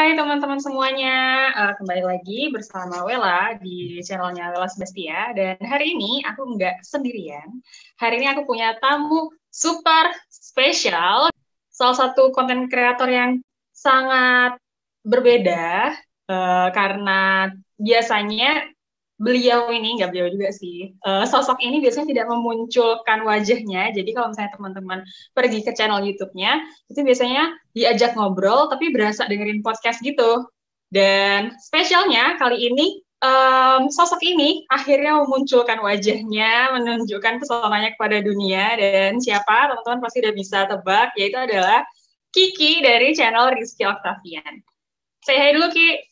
Hai teman-teman semuanya, kembali lagi bersama Wela di channelnya Wela Sebastia. Dan hari ini aku nggak sendirian. Hari ini aku punya tamu super spesial, salah satu konten kreator yang sangat berbeda karena biasanya beliau ini, nggak beliau juga sih, sosok ini biasanya tidak memunculkan wajahnya. Jadi kalau misalnya teman-teman pergi ke channel YouTube-nya, itu biasanya diajak ngobrol, tapi berasa dengerin podcast gitu. Dan spesialnya kali ini, sosok ini akhirnya memunculkan wajahnya, menunjukkan pesonanya kepada dunia. Dan siapa? Teman-teman pasti udah bisa tebak, yaitu adalah Kiki dari channel Rizky Octavian. Say hi dulu, Ki.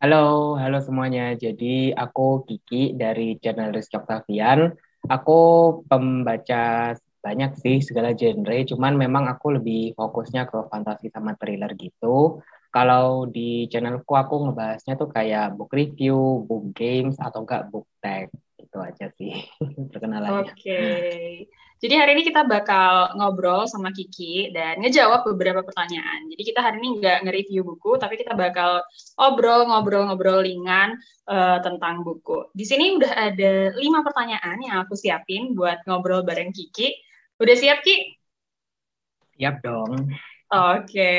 Halo, halo semuanya. Jadi aku Kiki dari channel Rizky Octavian. Aku pembaca banyak sih segala genre, cuman memang aku lebih fokusnya ke fantasi sama thriller gitu. Kalau di channelku aku ngebahasnya tuh kayak book review, book games, atau enggak book tag. Itu aja sih perkenalannya. Oke, jadi hari ini kita bakal ngobrol sama Kiki dan ngejawab beberapa pertanyaan. Jadi kita hari ini nggak nge-review buku, tapi kita bakal ngobrol-ngobrol ringan tentang buku. Di sini udah ada 5 pertanyaan yang aku siapin buat ngobrol bareng Kiki. Udah siap, Ki? Siap dong. Oke,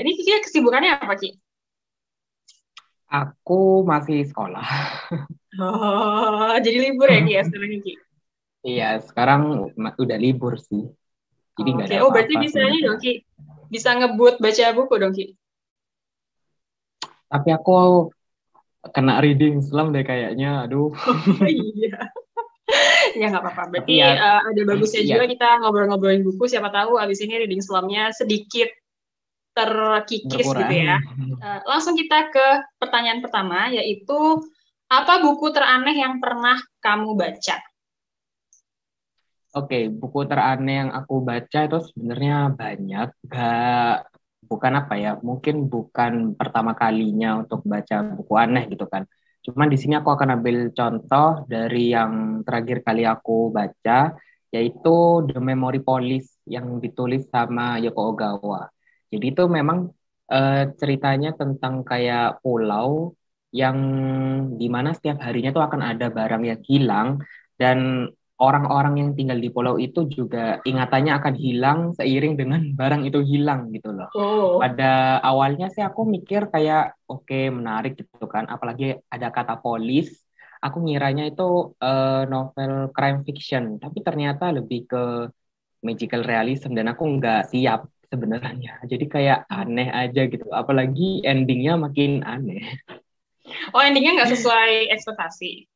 ini Kiki kesibukannya apa, Ki? Aku masih sekolah. Oh, jadi libur ya, Ki, ya sekarang, Ki? Iya, sekarang udah libur sih. Jadi nggak Oke, ada oh berarti apa-apa bisa ini sebenarnya. dong, Ki? Bisa ngebut baca buku dong, Ki? Tapi aku kena reading Islam deh kayaknya. Aduh. Oh iya. Ya nggak apa-apa. Tapi Berarti ya, ada bagusnya ya juga kita ngobrol-ngobrolin buku. Siapa tahu abis ini reading slump-nya sedikit terkikis gitu berkurang. ya. Langsung kita ke pertanyaan pertama, yaitu apa buku teraneh yang pernah kamu baca? Oke, buku teraneh yang aku baca itu sebenarnya banyak. Bukan apa ya, mungkin bukan pertama kalinya untuk baca buku aneh gitu kan. Cuman di sini aku akan ambil contoh dari yang terakhir kali aku baca, yaitu The Memory Police yang ditulis sama Yoko Ogawa. Jadi itu memang ceritanya tentang kayak pulau yang dimana setiap harinya tuh akan ada barang yang hilang dan orang-orang yang tinggal di pulau itu juga ingatannya akan hilang seiring dengan barang itu hilang gitu loh. Oh, Pada awalnya sih aku mikir kayak oke, menarik gitu kan, apalagi ada kata polis. Aku ngiranya itu novel crime fiction, tapi ternyata lebih ke magical realism dan aku nggak siap sebenarnya. Jadi kayak aneh aja gitu, apalagi endingnya makin aneh. oh endingnya nggak sesuai ekspektasi.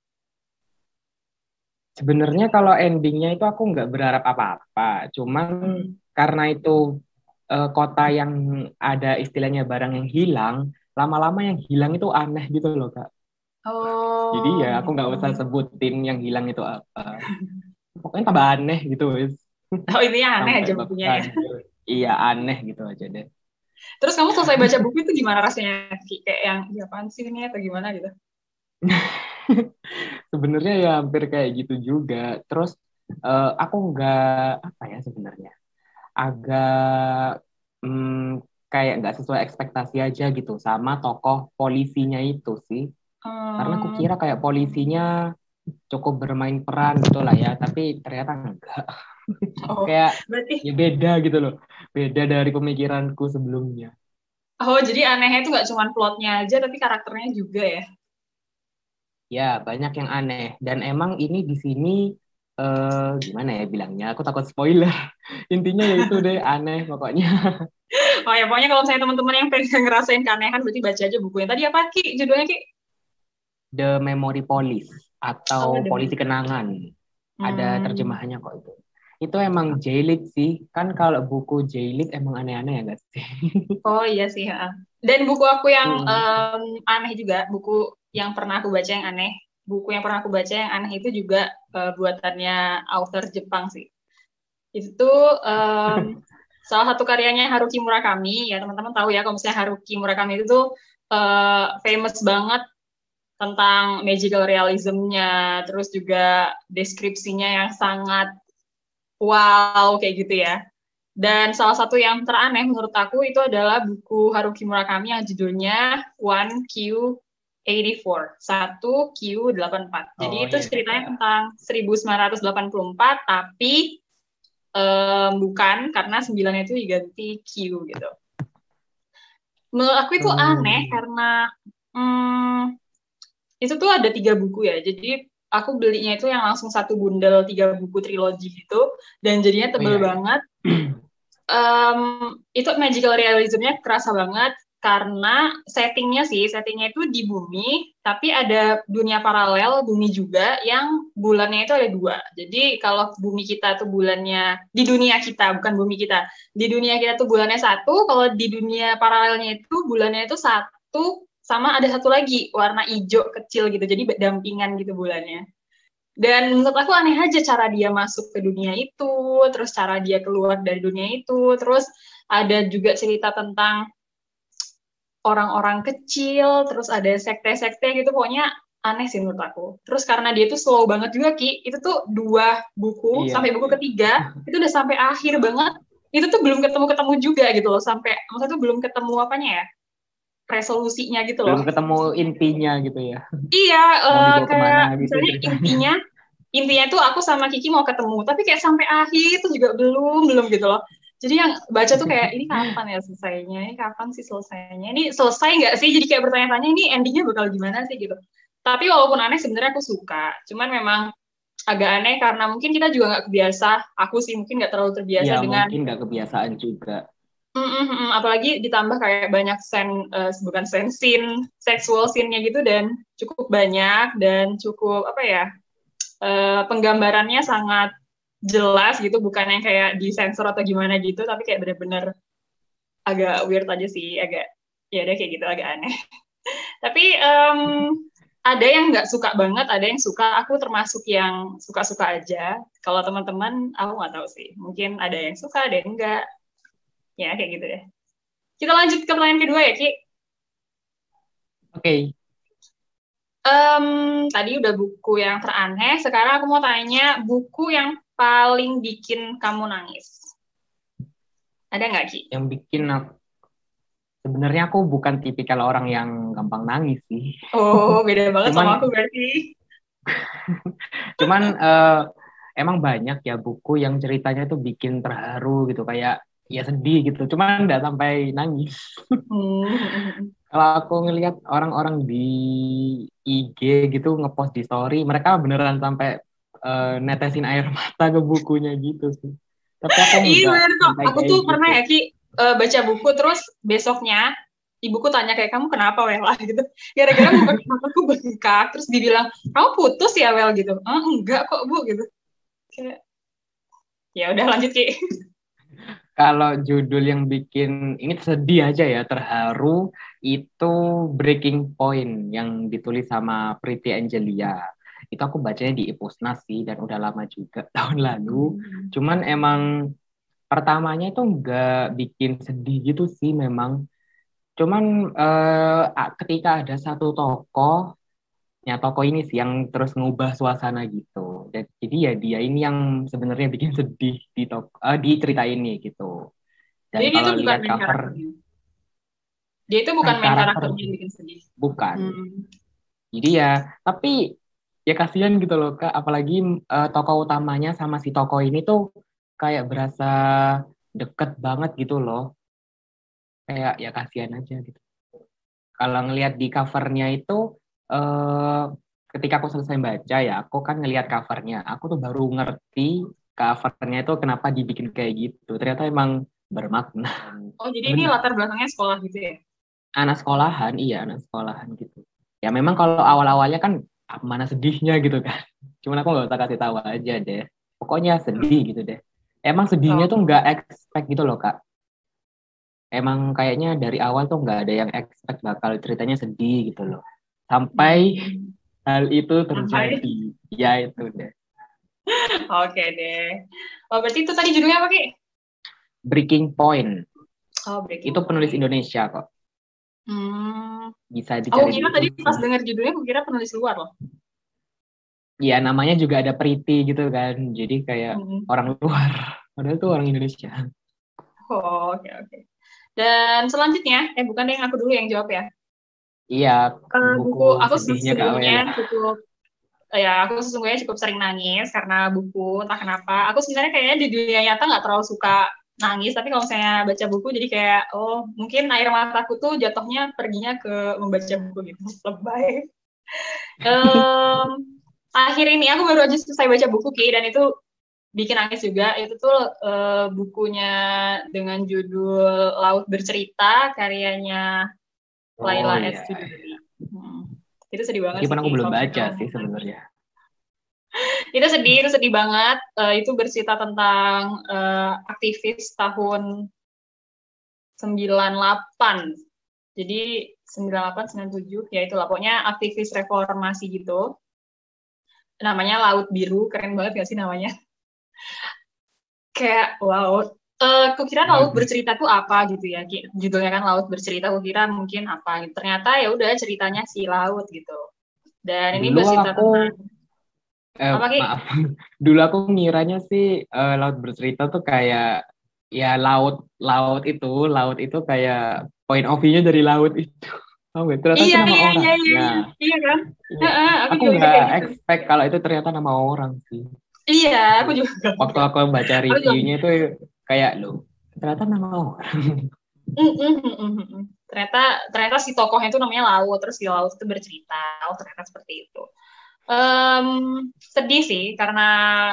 Sebenarnya kalau endingnya itu aku nggak berharap apa-apa, cuman Hmm. karena itu kota yang ada istilahnya barang yang hilang, lama-lama yang hilang itu aneh gitu loh Kak. Jadi ya Oh, aku nggak usah gitu. sebutin yang hilang itu apa. Pokoknya tambah aneh gitu wis. Oh intinya aneh Sampai aja babak bukunya ya. akhir. Iya aneh gitu aja deh. Terus kamu selesai baca buku itu gimana rasanya? Ki? Kayak yang, ya apaan sih ini atau gimana gitu? Sebenarnya ya hampir kayak gitu juga. Terus aku nggak apa ya sebenarnya agak kayak nggak sesuai ekspektasi aja gitu sama tokoh polisinya itu sih. Karena aku Hmm, kira kayak polisinya cukup bermain peran gitu lah ya, tapi ternyata enggak. oh, Kayak berarti ya beda gitu loh. Beda dari pemikiranku sebelumnya. oh, jadi anehnya itu nggak cuma plotnya aja, tapi karakternya juga ya? Ya, banyak yang aneh. Dan emang ini di sini gimana ya bilangnya? Aku takut spoiler. Intinya ya itu deh aneh pokoknya. Oh ya, pokoknya kalau misalnya teman-teman yang pengen ngerasain keanehan, berarti baca aja bukunya. Tadi apa, Ki? Judulnya, Ki? The Memory Police Oh, atau The polisi Memory. kenangan. Ada Hmm. terjemahannya kok itu. Itu emang J-Lit sih. Kan kalau buku J-Lit emang aneh-aneh ya guys. Oh iya sih. Ha. Dan buku aku yang Hmm. aneh juga, buku yang pernah aku baca yang aneh. Buku yang pernah aku baca yang aneh itu juga buatannya author Jepang sih. Itu salah satu karyanya Haruki Murakami. Ya teman-teman tahu ya kalau misalnya Haruki Murakami itu tuh famous banget tentang magical realism-nya, terus juga deskripsinya yang sangat wow kayak gitu ya. Dan salah satu yang teraneh menurut aku itu adalah buku Haruki Murakami yang judulnya 1Q84, 1Q84. Jadi Oh itu iya. ceritanya tentang 1984, tapi bukan, karena 9 itu diganti Q gitu. Menurut aku itu aneh karena itu tuh ada 3 buku ya. Jadi aku belinya itu yang langsung satu bundle 3 buku trilogi gitu, dan jadinya tebel banget. Itu magical realism-nya kerasa banget karena settingnya itu di bumi, tapi ada dunia paralel bumi juga yang bulannya itu ada 2. Jadi kalau bumi kita tuh bulannya di dunia kita, bukan bumi kita, di dunia kita tuh bulannya 1, kalau di dunia paralelnya itu bulannya itu 1 sama ada 1 lagi warna hijau kecil gitu, jadi dampingan gitu bulannya. Dan menurut aku aneh aja cara dia masuk ke dunia itu, terus cara dia keluar dari dunia itu, terus ada juga cerita tentang orang-orang kecil, terus ada sekte-sekte gitu, pokoknya aneh sih menurut aku. Terus karena dia tuh slow banget juga, Ki, itu tuh 2 buku, sampai buku ketiga, itu udah sampai akhir banget, itu tuh belum ketemu-ketemu juga gitu loh, sampai, maksudnya tuh belum ketemu apanya ya, resolusinya gitu loh. Belum ketemu intinya gitu ya. Iya, Mau dibawa kayak kemana gitu misalnya ceritanya. intinya tuh aku sama Kiki mau ketemu, tapi kayak sampai akhir tuh juga belum gitu loh. Jadi yang baca tuh kayak, ini kapan ya selesainya? Ini kapan sih selesainya? Ini selesai nggak sih? Jadi kayak bertanya-tanya, ini endingnya bakal gimana sih gitu. Tapi walaupun aneh, sebenarnya aku suka. Cuman memang agak aneh karena mungkin kita juga nggak kebiasa. Aku sih mungkin nggak terlalu terbiasa Iya, dengan mungkin nggak kebiasaan juga. apalagi ditambah kayak banyak bukan scene, sexual scene-nya gitu, dan cukup banyak dan cukup apa ya, penggambarannya sangat jelas gitu, bukan yang kayak disensor atau gimana gitu, tapi kayak bener-bener agak weird aja sih, agak ya udah kayak gitu, agak aneh. Tapi ada yang nggak suka banget, ada yang suka. Aku termasuk yang suka-suka aja. Kalau teman-teman, aku nggak tahu sih. Mungkin ada yang suka, ada yang enggak. Ya kayak gitu deh. Kita lanjut ke pertanyaan kedua ya, Ki. Oke. Tadi udah buku yang teraneh, sekarang aku mau tanya buku yang paling bikin kamu nangis. Ada nggak, Ki? Yang bikin aku, sebenarnya aku bukan tipikal orang yang gampang nangis sih. Oh, beda banget sama Cuman aku berarti. cuman emang banyak ya buku yang ceritanya tuh bikin terharu gitu, kayak ya sedih gitu. Cuman nggak sampai nangis. Kalau aku ngelihat orang-orang di IG gitu ngepost di story, mereka beneran sampai netesin air mata ke bukunya gitu sih. Tapi aku Iya, enggak bener kok. sampai Aku kayak tuh pernah gitu. ya, Ki, baca buku, terus besoknya ibuku tanya kayak, kamu kenapa, Wel? Gitu. Gara-gara mataku bengkak, terus dibilang, kamu putus ya, Wel? Gitu. Enggak kok, Bu. Gitu. Kayak, ya udah lanjut, Ki. Kalau judul yang bikin ini sedih aja ya, terharu, itu Breaking Point yang ditulis sama Priti Angelia. Itu aku bacanya di Epusnas sih, dan udah lama juga, tahun lalu. Cuman emang pertamanya itu nggak bikin sedih gitu sih memang. Cuman ketika ada satu tokoh, ya tokoh ini sih yang terus ngubah suasana gitu. Jadi ya dia ini yang sebenarnya bikin sedih di cerita ini gitu. Jadi Dan dia tuh kalau bukan lihat main cover, karakternya. Dia itu bukan main karakter karakternya yang bikin sedih. bukan. Hmm. Jadi ya, tapi ya kasihan gitu loh Kak. Apalagi tokoh utamanya sama si tokoh ini tuh kayak berasa deket banget gitu loh. Kayak ya kasihan aja gitu. Kalau ngelihat di covernya itu, eh, ketika aku selesai baca ya, aku kan ngelihat covernya. Aku tuh baru ngerti covernya itu kenapa dibikin kayak gitu. Ternyata emang bermakna. Oh, jadi ini Benar. latar belakangnya sekolah gitu ya? Anak sekolahan, iya anak sekolahan gitu. Ya memang kalau awal-awalnya kan mana sedihnya gitu kan. Cuman aku nggak usah kasih tahu aja deh. Pokoknya sedih gitu deh. Emang sedihnya tuh Oh. nggak expect gitu loh Kak. Emang kayaknya dari awal tuh nggak ada yang expect bakal ceritanya sedih gitu loh. Sampai Hmm. hal itu Sampai. terjadi. Ya itu deh. Oke deh. Oh, berarti itu tadi judulnya apa, Ki? Breaking Point. Oh, Breaking Itu penulis Point. Indonesia kok. Hmm. Bisa Aku dicari di kira tadi pas Epusnas. dengar judulnya, aku kira penulis luar loh. Ya namanya juga ada Priti gitu kan. Jadi kayak Hmm. orang luar. Padahal tuh orang Indonesia. Oh, oke oke. Dan selanjutnya, bukan deh, aku dulu yang jawab ya. Iya, buku Buku aku sedihnya Kak sebelumnya Wela. cukup aku sesungguhnya cukup sering nangis karena buku, entah kenapa. Aku sebenarnya kayaknya di dunia nyata nggak terlalu suka nangis, tapi kalau misalnya baca buku jadi kayak, oh mungkin air mataku tuh jatuhnya perginya ke membaca buku gitu. Lebay. Um, Akhir ini aku baru aja selesai baca buku Ki, dan itu bikin nangis juga. Itu tuh bukunya dengan judul Laut Bercerita, karyanya Oh Laila S. iya, Chudori. Itu sedih banget sih meskipun aku Ki, belum kalau misalnya baca kamu sih nonton. sebenarnya. Itu sedih banget. Itu bercerita tentang aktivis tahun 98. Jadi 98, 97, ya itulah. Pokoknya aktivis reformasi gitu. Namanya Laut Biru, keren banget gak sih namanya? Kayak, wow. Kukira laut Bagus. bercerita tuh apa gitu ya. Judulnya kan Laut Bercerita, kukira mungkin apa. Ternyata ya udah ceritanya si laut gitu. Dan ini Dulu bercerita aku tentang apa Ki? maaf, dulu aku ngiranya sih laut bercerita tuh kayak ya laut itu kayak point of view-nya dari laut itu. Oh, ternyata itu Iya, nama iya, iya, iya, orangnya. iya, iya kan? Iya. Aku Aku juga mikir nggak kayak gitu. expect kalau itu ternyata nama orang sih. Iya, aku juga Waktu enggak. aku baca Aku juga. reviewnya itu kayak loh, ternyata nama orang. Ternyata ternyata si tokohnya itu namanya Laut, terus si Laut itu bercerita, oh ternyata seperti itu. Sedih sih karena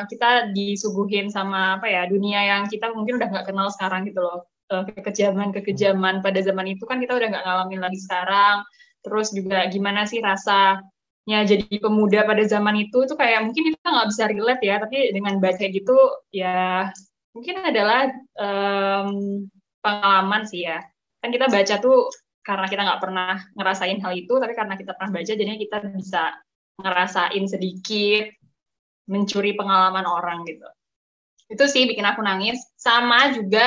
kita disuguhin sama apa ya, dunia yang kita mungkin udah nggak kenal sekarang gitu loh. Kekejaman pada zaman itu kan kita udah nggak ngalamin lagi sekarang. Terus juga gimana sih rasanya jadi pemuda pada zaman itu tuh kayak mungkin kita nggak bisa relate ya, tapi dengan baca gitu ya mungkin adalah pengalaman sih ya. Kan kita baca tuh karena kita nggak pernah ngerasain hal itu, tapi karena kita pernah baca, jadinya kita bisa ngerasain sedikit, mencuri pengalaman orang gitu. Itu sih bikin aku nangis. Sama juga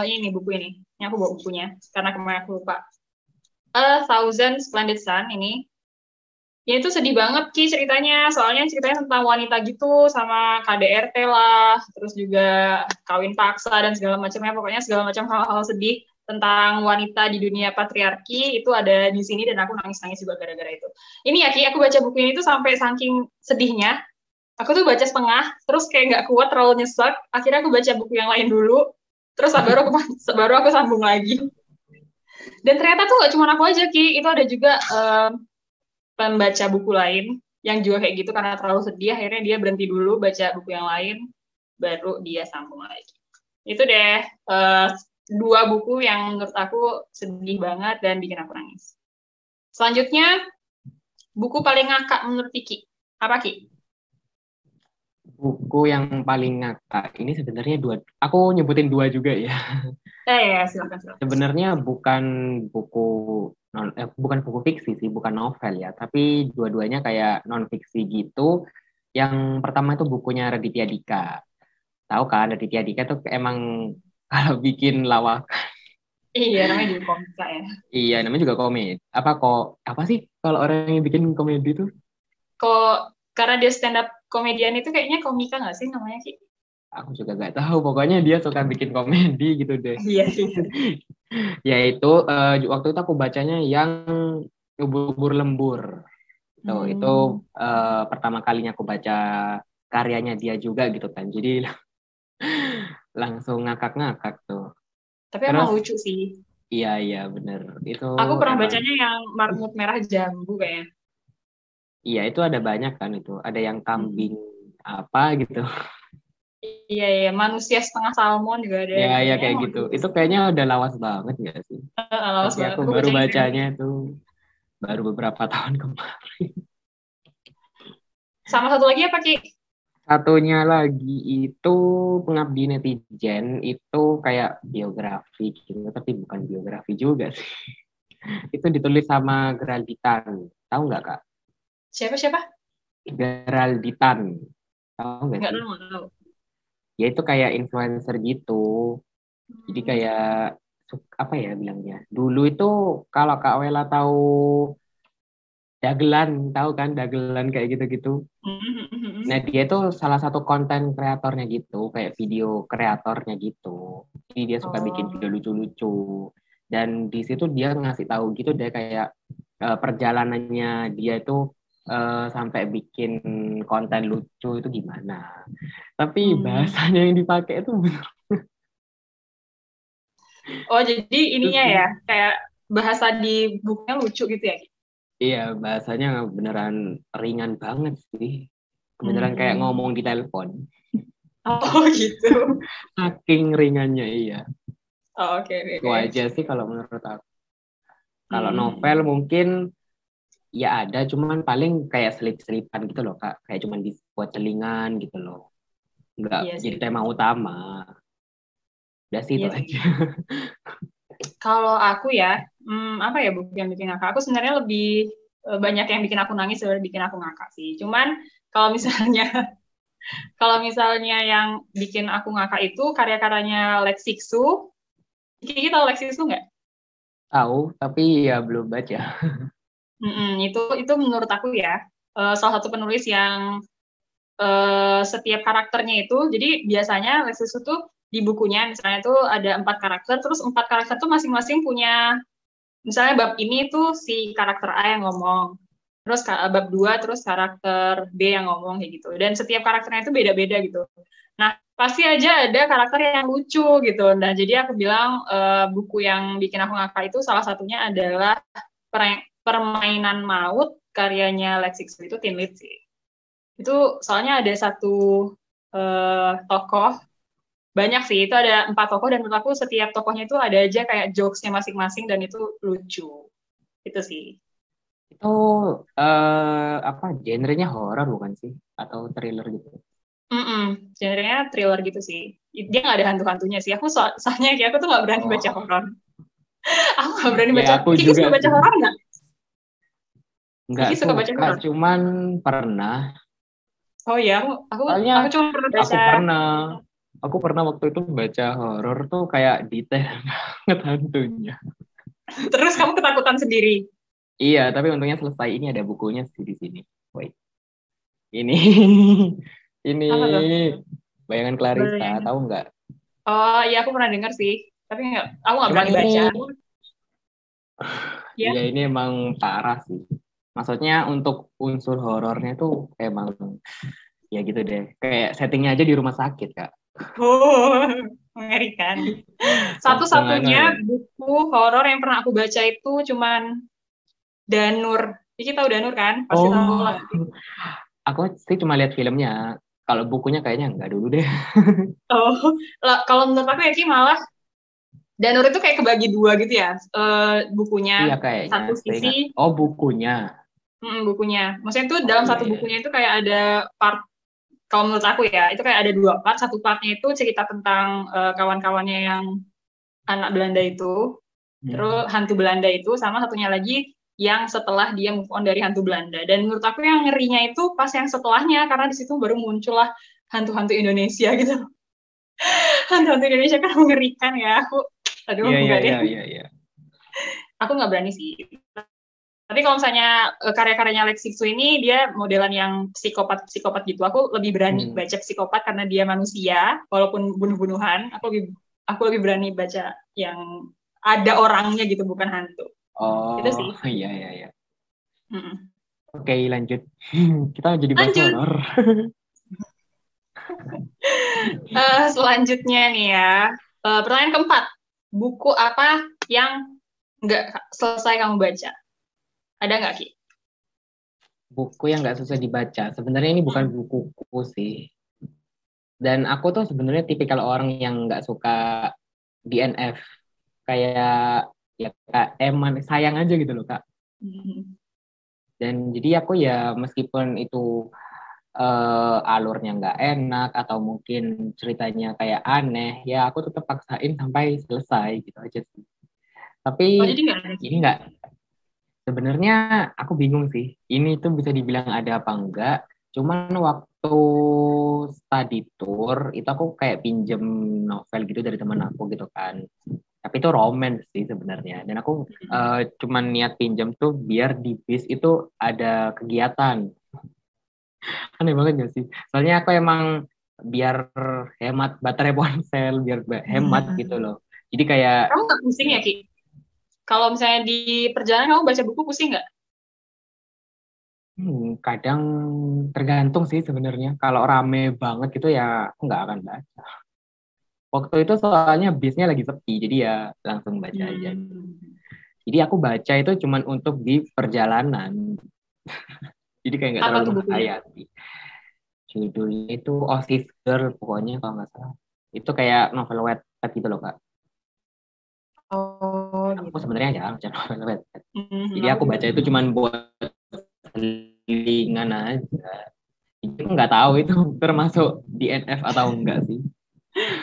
ini buku ini. Ini aku bawa bukunya, karena kemarin aku lupa. A Thousand Splendid Sun ini. Ya itu sedih banget Ki ceritanya. Soalnya ceritanya tentang wanita gitu, sama KDRT lah, terus juga kawin paksa dan segala macamnya. Pokoknya segala macam hal-hal sedih tentang wanita di dunia patriarki itu ada di sini, dan aku nangis-nangis juga gara-gara itu. Ini ya Ki, aku baca buku ini tuh sampai saking sedihnya, aku tuh baca setengah, terus kayak nggak kuat, terlalu nyesek. Akhirnya aku baca buku yang lain dulu, terus baru aku sambung lagi. Dan ternyata tuh nggak cuma aku aja Ki, itu ada juga pembaca buku lain yang juga kayak gitu, karena terlalu sedih akhirnya dia berhenti dulu baca buku yang lain, baru dia sambung lagi. Itu deh dua buku yang menurut aku sedih banget dan bikin aku nangis. Selanjutnya, buku paling ngakak menurut Kiki. Apa Ki? Buku yang paling ngakak ini sebenarnya dua. Aku nyebutin dua juga ya. Ya, silakan silakan. Sebenarnya buku bukan buku fiksi sih, bukan novel ya, tapi dua-duanya kayak non fiksi gitu. Yang pertama itu bukunya Raditya Dika. Tahu kan Raditya Dika tuh emang kalau bikin lawak, Iya, namanya juga komika ya. iya namanya juga komedi. Apa sih kalau orang yang bikin komedi tuh? Kok karena dia stand up komedian itu kayaknya komika nggak sih namanya Ki? Aku juga nggak tahu. Pokoknya dia suka bikin komedi gitu deh. Iya, iya. Yaitu waktu itu aku bacanya yang Ubur Lembur. Itu Hmm. pertama kalinya aku baca karyanya dia juga gitu kan. Jadi langsung ngakak-ngakak tuh. Tapi emang Terus lucu sih. iya iya bener. Itu Aku pernah emang bacanya yang Marmut Merah Jambu kayaknya. iya itu ada banyak kan itu. Ada yang kambing Hmm. apa gitu. Iya, iya. Manusia Setengah Salmon juga ada. Ya ya Kayaknya kayak emang gitu. lucu Itu sih. kayaknya udah lawas banget nggak sih? Lawas Tapi banget. aku Aku baru bacanya sering. bacanya itu baru beberapa tahun kemarin. Sama satu lagi apa, Ki? Satunya lagi itu Pengabdi Netizen, itu kayak biografi gitu, tapi bukan biografi juga sih. Itu ditulis sama Geralditan. Tahu nggak Kak? Siapa-siapa? Geralditan. Tahu nggak Nggak sih? tahu, nggak tahu. Ya itu kayak influencer gitu. Jadi Hmm. kayak apa ya bilangnya? Dulu itu kalau Kak Wela tahu dagelan, tahu kan dagelan kayak gitu-gitu. Nah, dia itu salah satu konten kreatornya gitu, kayak video kreatornya gitu. Jadi dia suka bikin video lucu-lucu. Dan di situ dia ngasih tahu gitu deh kayak perjalanannya dia itu sampai bikin konten lucu itu gimana. Tapi bahasanya yang dipakai itu bener. Oh, jadi ininya Terus, ya, kayak bahasa di bukunya lucu gitu ya? iya, bahasanya beneran ringan banget sih. Beneran kayak ngomong di telepon. Oh, gitu. Saking ringannya, iya. Oh, oke. Itu aja sih kalau menurut aku. Kalau novel mungkin ya ada, cuman paling kayak selip-selipan gitu loh, Kak. Kayak cuman dibuat selingan gitu loh. Nggak Iya jadi sih. tema utama. Udah sih itu Iya sih. aja. Kalau aku ya, apa ya buku yang bikin ngakak? Aku sebenarnya lebih banyak yang bikin aku nangis daripada bikin aku ngakak sih. Cuman kalau misalnya kalau misalnya yang bikin aku ngakak itu karya-karyanya Lex Siksu. Kiki tahu Lex Siksu nggak? Tahu, tapi ya belum baca. Itu menurut aku ya salah satu penulis yang setiap karakternya itu, jadi biasanya Lex Siksu tuh di bukunya misalnya tuh ada 4 karakter, terus 4 karakter tuh masing-masing punya, misalnya bab ini tuh si karakter A yang ngomong, terus bab 2 terus karakter B yang ngomong kayak gitu, dan setiap karakternya itu beda-beda gitu. Nah, pasti aja ada karakter yang lucu gitu. Nah, jadi aku bilang buku yang bikin aku ngakak itu salah satunya adalah Permainan Maut karyanya Lex Siksu, itu Teen Lit sih. Itu soalnya ada satu tokoh, banyak sih, itu ada 4 tokoh, dan menurut aku setiap tokohnya itu ada aja kayak jokes-nya masing-masing, dan itu lucu. Itu sih. Itu apa genrenya horor bukan sih? Atau thriller gitu? Genrenya thriller gitu sih. Dia nggak ada hantu-hantunya sih. Aku soalnya kayak aku tuh nggak berani baca Oh, horor. Aku nggak berani ya baca. aku Kiki juga suka baca sih. horor nggak? Nggak Kiki suka baca suka, horor? cuman pernah. Oh ya, aku Soalnya cuma pernah aku baca. pernah, aku pernah waktu itu baca horor tuh kayak detail banget hantunya. Terus kamu ketakutan sendiri. Iya, tapi untungnya selesai. Ini ada bukunya sih di sini. Wait, ini, ini Apa tuh? Bayangan Clarissa, Bayangan. tahu nggak? Oh iya, aku pernah dengar sih. Tapi aku nggak Cuman berani ini, baca. Ya. ya ini emang parah sih. Maksudnya untuk unsur horornya tuh emang ya gitu deh. Kayak settingnya aja di rumah sakit, Kak. Oh, mengerikan. Langsung anu Satu-satunya ya. buku horor yang pernah aku baca itu cuman Danur. Kiki tahu Danur kan? Pasti tahu Oh, lah. aku sih cuma lihat filmnya. Kalau bukunya kayaknya nggak dulu deh. Oh, kalau menurut aku ya Ki, malah Danur itu kayak kebagi dua gitu ya. Iya Bukunya kayaknya, satu saya ingat. sisi, Oh bukunya. bukunya. Maksudnya itu Oh dalam iya satu iya. bukunya itu kayak ada part, kalau menurut aku ya, itu kayak ada 2 part. Satu partnya itu cerita tentang kawan-kawannya yang anak Belanda itu, terus Hmm. hantu Belanda itu, sama satunya lagi yang setelah dia move on dari hantu Belanda. Dan menurut aku yang ngerinya itu pas yang setelahnya, karena di situ baru muncullah hantu-hantu Indonesia gitu. Hantu-hantu Indonesia kan mengerikan ya. Aduh, Iya iya enggak deh. iya iya iya. Aku nggak berani sih. Tapi kalau misalnya karya-karyanya Lex Siksu ini, dia modelan yang psikopat-psikopat gitu. Aku lebih berani Hmm. baca psikopat karena dia manusia, walaupun bunuh-bunuhan. Aku lebih berani baca yang ada orangnya gitu, bukan hantu. Itu Oh sih. iya iya iya. Mm-mm. Oke lanjut. Kita jadi bahas Lanjut. horor. Selanjutnya nih ya. Pertanyaan keempat. Buku apa yang nggak selesai kamu baca? Ada nggak, Ki? Buku yang nggak susah dibaca. Sebenarnya ini bukan Hmm. bukuku sih. Dan aku tuh sebenarnya tipikal orang yang nggak suka DNF. Kayak ya kak emang sayang aja gitu loh kak. Hmm. Dan jadi aku ya meskipun itu alurnya nggak enak atau mungkin ceritanya kayak aneh, ya aku tetap paksain sampai selesai gitu aja sih. Tapi Oh, jadi nggak ada. ini nggak, sebenarnya aku bingung sih. Ini tuh bisa dibilang ada apa enggak. Cuman waktu study tour itu aku kayak pinjem novel gitu dari teman aku gitu kan. Tapi itu romance sih sebenarnya. Dan aku cuman niat pinjam tuh biar di bis itu ada kegiatan. Aneh banget gak sih? Soalnya aku emang biar hemat baterai ponsel, biar hemat gitu loh. Jadi kayak Kamu nggak pusing ya, Ki? Kalau misalnya di perjalanan kamu baca buku pusing nggak? kadang tergantung sih sebenarnya. Kalau rame banget gitu ya aku nggak akan baca. Waktu itu soalnya bisnya lagi sepi, jadi ya langsung baca aja. Hmm. Jadi aku baca itu cuman untuk di perjalanan. Jadi kayak nggak Apa terlalu tuh bukunya? menghayati. Judulnya itu Oasis Girl pokoknya kalau nggak salah. Itu kayak novel Wattpad gitu loh Kak. Oh, Aku gitu. sebenarnya jarang baca novel Wattpad. Jadi Aku aku juga. baca itu cuman buat selingan aja. Jadi aku nggak tahu itu termasuk di NF atau enggak sih.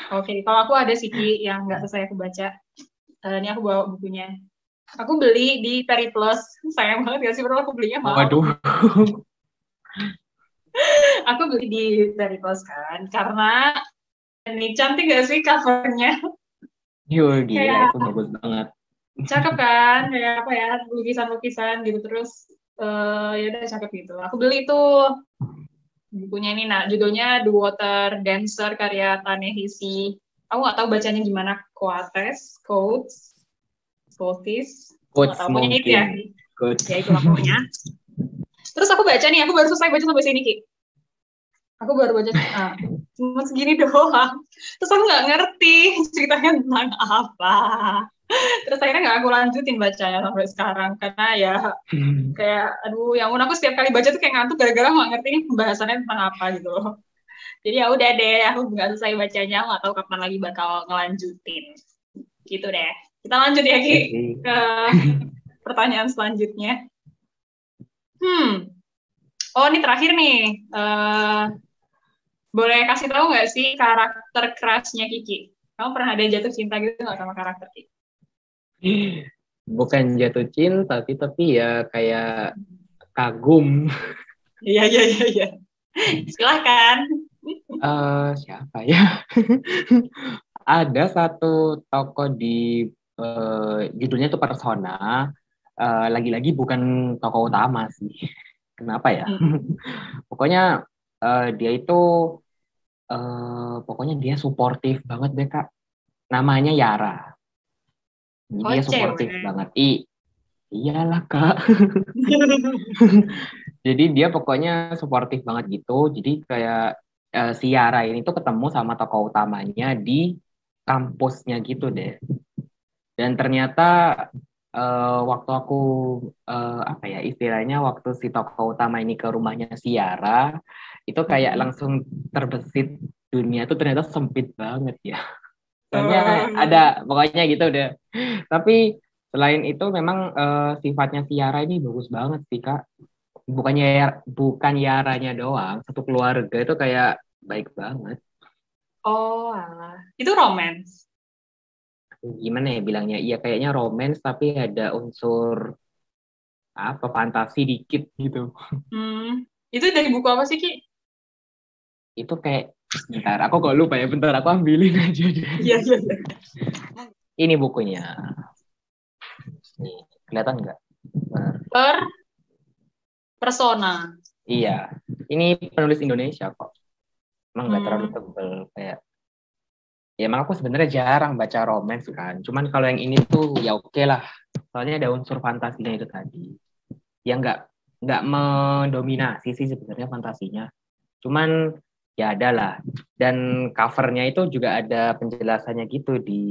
Oke, kalau aku ada sih Ki, yang nggak selesai aku baca. Ini aku bawa bukunya. Aku beli di Peri Plus. Sayang banget gak sih, padahal aku belinya mahal. Waduh. Aku beli di Peri Plus kan, karena ini cantik gak sih covernya? Yo, gila Kayak itu bagus banget. cakep kan, kayak apa ya, lukisan-lukisan gitu, terus ya udah cakep gitu. Aku beli tuh bukunya ini, nah judulnya The Water Dancer karya Tanehisi. Aku nggak tahu bacanya gimana, Coates, aku nggak Coach tahu, pokoknya itu mungkin. ya. Coach. Ya itulah pokoknya. Terus aku baca nih, aku baru selesai baca sampai sini Ki. Aku baru baca, cuma segini doang. Terus aku nggak ngerti ceritanya tentang apa. Terus akhirnya nggak aku lanjutin bacanya sampai sekarang karena ya kayak aduh yang aku setiap kali baca tuh kayak ngantuk gara-gara nggak ngerti ini pembahasannya tentang apa gitu loh. Jadi ya udah deh, aku nggak selesai bacanya, nggak tahu kapan lagi bakal ngelanjutin. Gitu deh. Kita lanjut ya Ki Ya sih. ke pertanyaan selanjutnya. Hmm. Oh ini terakhir nih. Boleh kasih tahu nggak sih karakter crush-nya Kiki? Kamu pernah ada jatuh cinta gitu nggak sama karakter Kiki? Bukan jatuh cinta sih, tapi ya kayak kagum. Iya, iya, iya, iya. Silahkan. Siapa ya? Ada satu tokoh di judulnya tuh Persona. Lagi-lagi bukan tokoh utama sih. Kenapa ya? Hmm. Pokoknya dia itu pokoknya dia suportif banget deh Kak. Namanya Yara. Jadi Oh, dia suportif cewek. banget. Iyalah Kak. Jadi dia pokoknya suportif banget gitu. Jadi kayak si Yara ini tuh ketemu sama tokoh utamanya di kampusnya gitu deh. Dan ternyata waktu aku apa ya istilahnya waktu si tokoh utama ini ke rumahnya si Yara, itu kayak Hmm. langsung terbesit dunia tuh ternyata sempit banget ya. Soalnya ada Oh. pokoknya gitu deh. Tapi selain itu memang sifatnya si Yara ini bagus banget sih Kak. Bukan Yaranya doang, satu keluarga itu kayak baik banget. Oh, alah. Itu romance. Gimana ya bilangnya? Iya kayaknya romance tapi ada unsur apa fantasi dikit gitu. Hmm. Itu dari buku apa sih, Ki? Itu kayak bentar, aku kok lupa ya. Bentar, aku ambilin aja deh. Iya, iya, iya. Ini bukunya. Nih, kelihatan nggak? Per persona. Iya, ini penulis Indonesia kok. Emang nggak terlalu Hmm. tebel kayak. Ya emang aku sebenarnya jarang baca romance kan. Cuman kalau yang ini tuh ya oke lah. Soalnya ada unsur fantasinya itu tadi. Ya nggak mendominasi sih sebenarnya fantasinya. Cuman ya ada lah. Dan covernya itu juga ada penjelasannya gitu di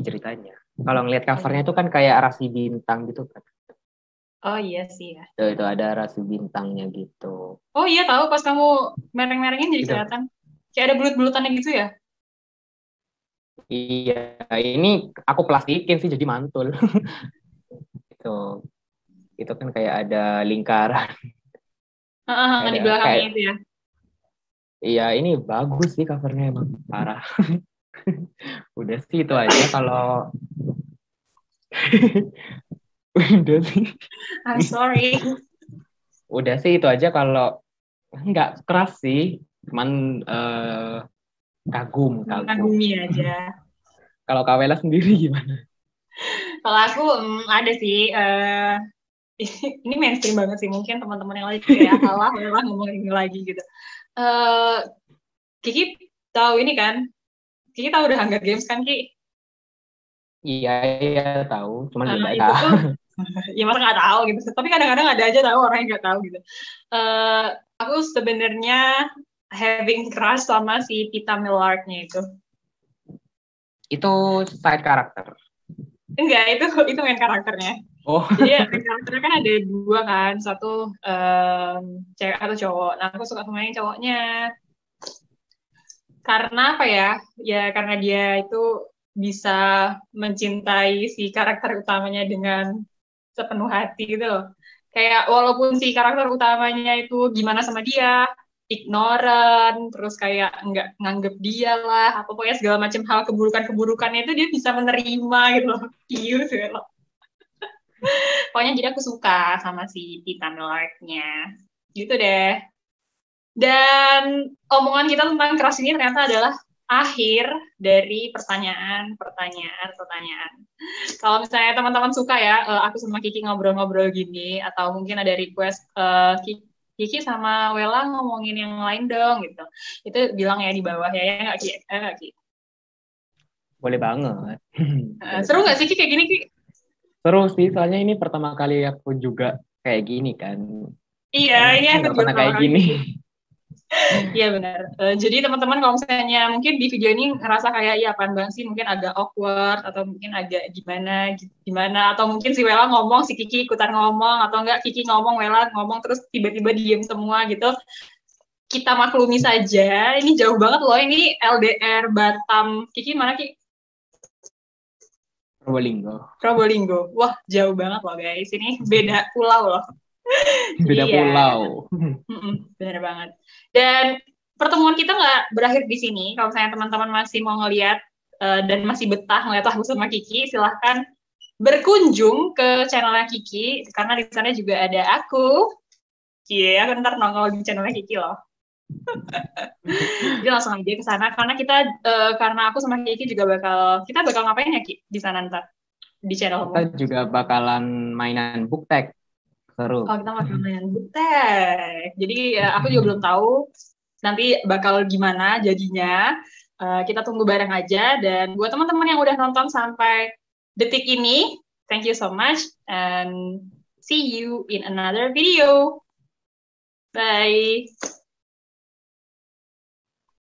ceritanya. Kalau ngelihat covernya itu kan kayak rasi bintang gitu kan. Oh iya sih ya. Itu ada rasi bintangnya gitu. Oh iya tahu pas kamu mereng-merengin jadi Gitu. kelihatan. Kayak ada bulut-bulutannya gitu ya. Iya, ini aku plastikin sih jadi mantul. Itu itu kan kayak ada lingkaran, Di ada belakangnya kayak itu ya. iya ini bagus sih covernya emang parah. Udah sih itu aja kalau udah sih I'm sorry. udah sih itu aja kalau nggak keras sih, cuman kagum kagum. Mengagumi aja. Kalau Kawela sendiri gimana? Kalau aku ada sih. Ini mainstream banget sih. Mungkin teman-teman yang lagi kayak alah, alah ngomong ini lagi gitu. Eh Kiki tahu ini kan? Kiki tahu udah Hunger Games kan, Ki? Iya, iya tahu, cuman belum baca. Itu tuh, ya masa nggak tahu gitu. Tapi kadang-kadang ada aja tahu orang yang nggak tahu gitu. Aku sebenarnya having crush sama si Pita Millard-nya itu. Itu side karakter. Enggak, itu main karakternya. Oh. Jadi main karakternya kan ada dua kan, satu cewek atau cowok. Nah, aku suka sama yang cowoknya. Karena apa ya? Ya karena dia itu bisa mencintai si karakter utamanya dengan sepenuh hati gitu loh. Kayak walaupun si karakter utamanya itu gimana sama dia, ignoran, terus kayak nggak nganggep dia lah, apa pokoknya segala macam hal keburukan-keburukannya itu dia bisa menerima gitu loh. Cute gitu loh. Pokoknya jadi aku suka sama si Titan Lord-nya. Gitu deh. Dan omongan kita tentang keras ini ternyata adalah akhir dari pertanyaan. Kalau misalnya teman-teman suka ya, aku sama Kiki ngobrol-ngobrol gini, atau mungkin ada request Kiki sama Wela ngomongin yang lain dong gitu. Itu bilang ya di bawah ya nggak Ki? Ki? Boleh banget. Seru nggak sih Ki kayak gini Ki? Seru sih, soalnya ini pertama kali aku juga kayak gini kan. Iya, ini aku nggak juga pernah kayak gini. Iya benar. Jadi teman-teman kalau misalnya mungkin di video ini ngerasa kayak iya apaan banget sih, mungkin agak awkward atau mungkin agak gimana atau mungkin si Wela ngomong, si Kiki ikutan ngomong atau enggak Kiki ngomong, Wela ngomong terus tiba-tiba diem semua gitu. Kita maklumi saja. Ini jauh banget loh, ini LDR Batam. Kiki mana Kiki? Probolinggo. Wah, jauh banget loh guys. Ini beda pulau loh. Beda pulau. Bener banget. Dan pertemuan kita nggak berakhir di sini. Kalau misalnya teman-teman masih mau ngeliat dan masih betah ngeliat aku sama Kiki, silahkan berkunjung ke channelnya Kiki, karena di sana juga ada aku. Iya, aku ntar nongol di channelnya Kiki loh. Jadi langsung aja ke sana, karena aku sama Kiki juga kita bakal ngapain ya Ki di sana ntar di channel kita juga bakalan mainan booktek. Seru. Oh, kita bakal main butek. Jadi aku juga belum tahu nanti bakal gimana jadinya. Kita tunggu bareng aja. Dan buat teman-teman yang udah nonton sampai detik ini, thank you so much and see you in another video. Bye.